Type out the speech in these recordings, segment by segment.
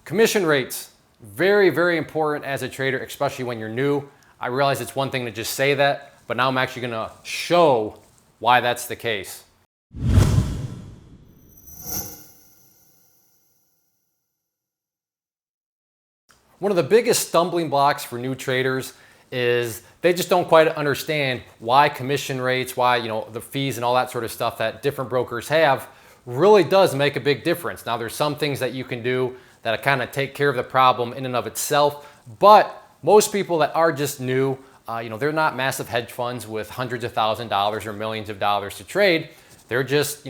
Commission rates, very, very important as a trader, especially when you're new. I realize it's one thing to just say that, but now I'm actually gonna show why that's the case. One of the biggest stumbling blocks for new traders is they just don't quite understand why commission rates, why the fees and all that sort of stuff that different brokers have really does make a big difference. Now there's some things that you can do that kind of take care of the problem in and of itself, but most people that are just new, they're not massive hedge funds with hundreds of thousands of dollars or millions of dollars to trade. They're just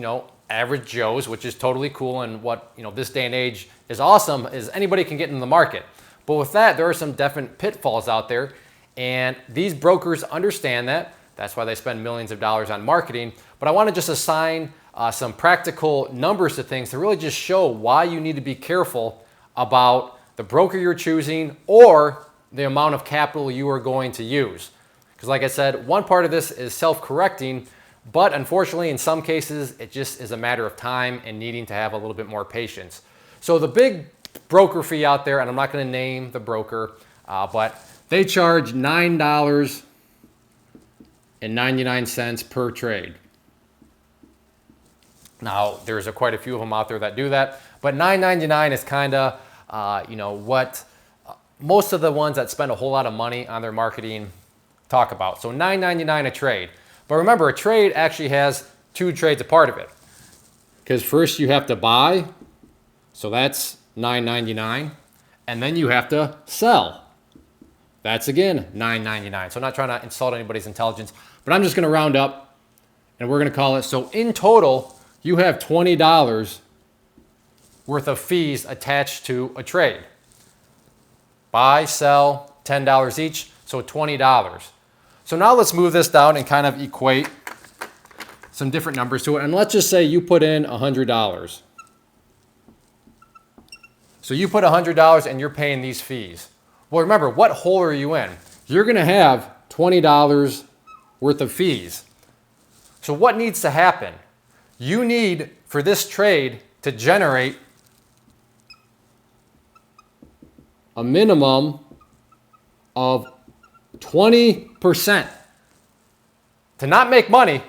average Joes, which is totally cool, and what this day and age is awesome is anybody can get in the market. But with that, there are some definite pitfalls out there, and these brokers understand that. That's why they spend millions of dollars on marketing. But I want to just assign some practical numbers to things to really just show why you need to be careful about the broker you're choosing or the amount of capital you are going to use. Because like I said, one part of this is self-correcting, but unfortunately in some cases it just is a matter of time and needing to have a little bit more patience. So the big broker fee out there, and I'm not going to name the broker, but they charge $9.99 per trade. Now, there's quite a few of them out there that do that, but $9.99 is kind of, what most of the ones that spend a whole lot of money on their marketing talk about. So $9.99 a trade. But remember, a trade actually has two trades a part of it. Because first you have to buy, so that's $9.99, and then you have to sell. That's again $9.99. So I'm not trying to insult anybody's intelligence, but I'm just going to round up, and we're going to call it. So in total, you have $20 worth of fees attached to a trade. Buy, sell, $10 each, so $20. So now let's move this down and kind of equate some different numbers to it. And let's just say you put in $100. So you put $100 and you're paying these fees. Well, remember, what hole are you in? You're going to have $20 worth of fees. So what needs to happen? You need, for this trade to generate a minimum of 20% to not make money,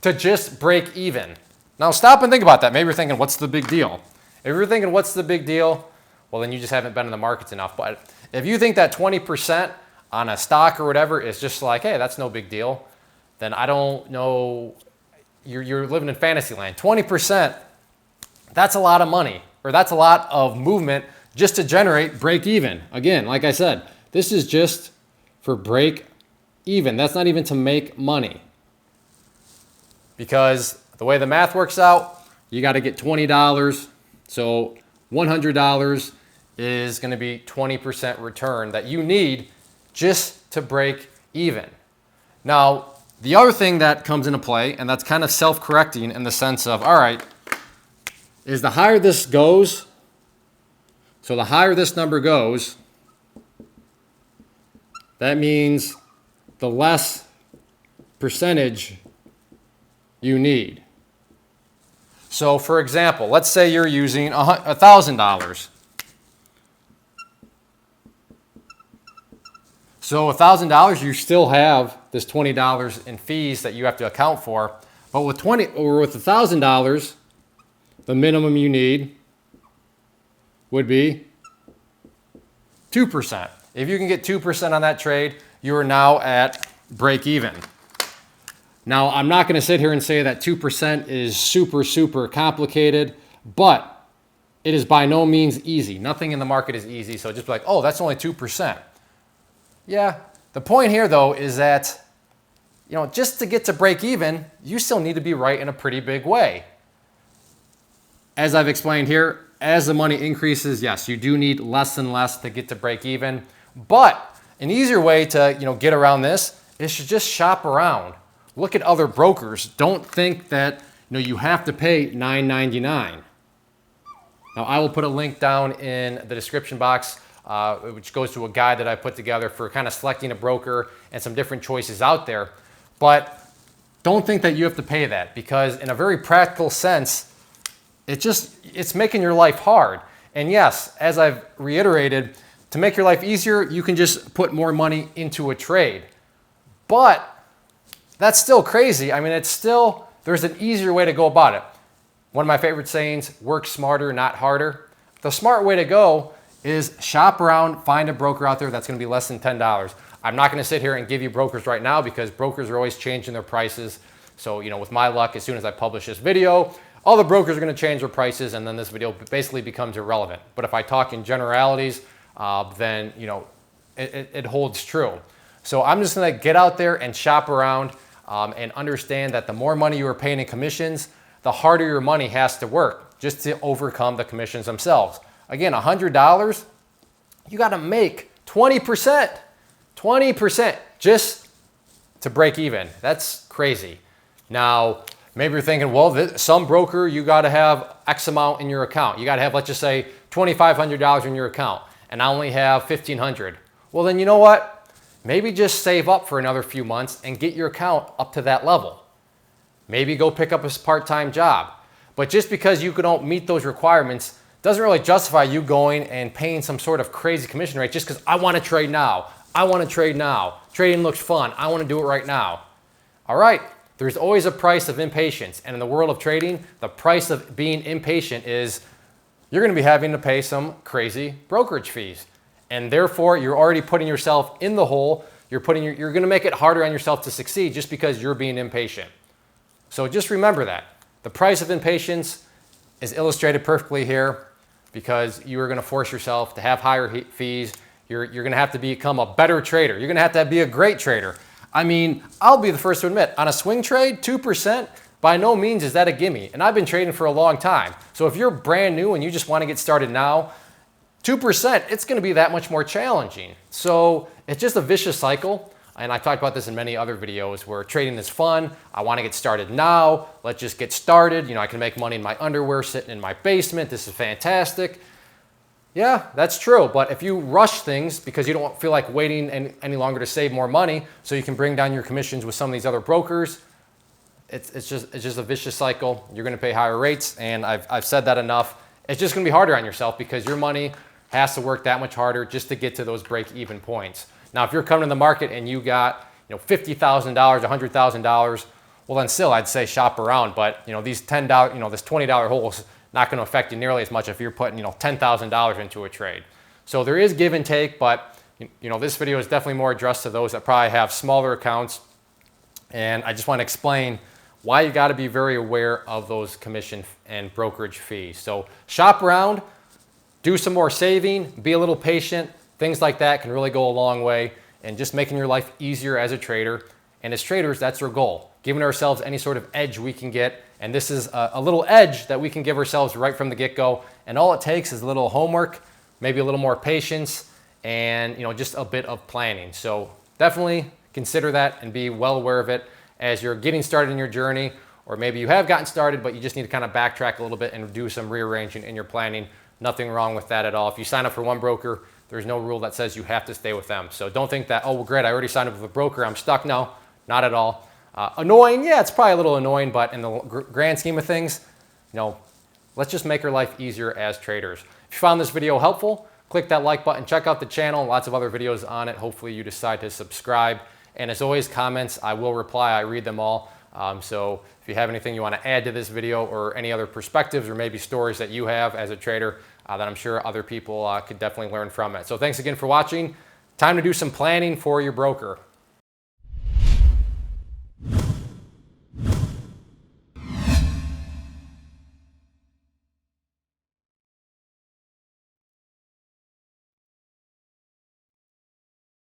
to just break even. Now stop and think about that. Maybe you're thinking, what's the big deal? If you're thinking, what's the big deal? Well, then you just haven't been in the markets enough. But if you think that 20% on a stock or whatever is just like, hey, that's no big deal, then I don't know, you're living in fantasy land. 20%, that's a lot of money, or that's a lot of movement just to generate break even. Again, like I said, this is just for break even. That's not even to make money. Because the way the math works out, you got to get $20. So $100 is going to be 20% return that you need just to break even. Now, the other thing that comes into play, and that's kind of self-correcting in the sense of, all right, is the higher this goes, so the higher this number goes, that means the less percentage you need. So for example, let's say you're using $1,000. So $1,000, you still have this $20 in fees that you have to account for. But with $1,000, the minimum you need would be 2%. If you can get 2% on that trade, you are now at break even. Now, I'm not going to sit here and say that 2% is super, super complicated, but it is by no means easy. Nothing in the market is easy, so just be like, oh, that's only 2%. Yeah, the point here, though, is that, just to get to break even, you still need to be right in a pretty big way. As I've explained here, as the money increases, yes, you do need less and less to get to break even. But an easier way to get around this is to just shop around. Look at other brokers. Don't think that you have to pay $9.99. Now I will put a link down in the description box, which goes to a guide that I put together for kind of selecting a broker and some different choices out there. But don't think that you have to pay that, because in a very practical sense, it's making your life hard. And yes, as I've reiterated, to make your life easier, you can just put more money into a trade. But that's still crazy. I mean, there's an easier way to go about it. One of my favorite sayings, work smarter, not harder. The smart way to go is shop around, find a broker out there that's going to be less than $10. I'm not going to sit here and give you brokers right now because brokers are always changing their prices. So, with my luck, as soon as I publish this video, all the brokers are going to change their prices and then this video basically becomes irrelevant. But if I talk in generalities, then, it holds true. So I'm just going to get out there and shop around and understand that the more money you are paying in commissions, the harder your money has to work just to overcome the commissions themselves. Again, $100, you got to make 20%, 20% just to break even. That's crazy. Now, maybe you're thinking, well, some broker, you got to have X amount in your account. You got to have, let's just say, $2,500 in your account, and I only have $1,500. Well, then you know what? Maybe just save up for another few months and get your account up to that level. Maybe go pick up a part-time job. But just because you don't meet those requirements doesn't really justify you going and paying some sort of crazy commission rate just because I want to trade now. I want to trade now. Trading looks fun. I want to do it right now. All right. There's always a price of impatience. And in the world of trading, the price of being impatient is you're going to be having to pay some crazy brokerage fees. And therefore, you're already putting yourself in the hole. You're going to make it harder on yourself to succeed just because you're being impatient. So just remember that. The price of impatience is illustrated perfectly here because you are going to force yourself to have higher fees. You're going to have to become a better trader. You're going to have be a great trader. I mean, I'll be the first to admit, on a swing trade, 2%, by no means is that a gimme. And I've been trading for a long time. So if you're brand new and you just want to get started now, 2%, it's going to be that much more challenging. So it's just a vicious cycle. And I talked about this in many other videos where trading is fun. I want to get started now. Let's just get started. I can make money in my underwear sitting in my basement. This is fantastic. Yeah, that's true. But if you rush things because you don't feel like waiting any longer to save more money so you can bring down your commissions with some of these other brokers, it's just a vicious cycle. You're going to pay higher rates. And I've said that enough. It's just going to be harder on yourself because your money has to work that much harder just to get to those break-even points. Now, if you're coming to the market and you got $50,000, $100,000, well, then still I'd say shop around. But these $10, this $20 hole is not going to affect you nearly as much if you're putting $10,000 into a trade. So there is give and take, but this video is definitely more addressed to those that probably have smaller accounts. And I just want to explain why you got to be very aware of those commission and brokerage fees. So shop around, do some more saving, be a little patient. Things like that can really go a long way in just making your life easier as a trader. And as traders, that's our goal, giving ourselves any sort of edge we can get. And this is a little edge that we can give ourselves right from the get-go. And all it takes is a little homework, maybe a little more patience, and just a bit of planning. So definitely consider that and be well aware of it as you're getting started in your journey, or maybe you have gotten started, but you just need to kind of backtrack a little bit and do some rearranging in your planning. Nothing wrong with that at all. If you sign up for one broker, there's no rule that says you have to stay with them. So don't think that, oh, well, great, I already signed up with a broker, I'm stuck. No, not at all. Annoying, yeah, it's probably a little annoying, but in the grand scheme of things, let's just make our life easier as traders. If you found this video helpful, click that like button, check out the channel, lots of other videos on it. Hopefully you decide to subscribe. And as always, comments, I will reply, I read them all. So if you have anything you want to add to this video or any other perspectives or maybe stories that you have as a trader, that I'm sure other people could definitely learn from it. So thanks again for watching. Time to do some planning for your broker.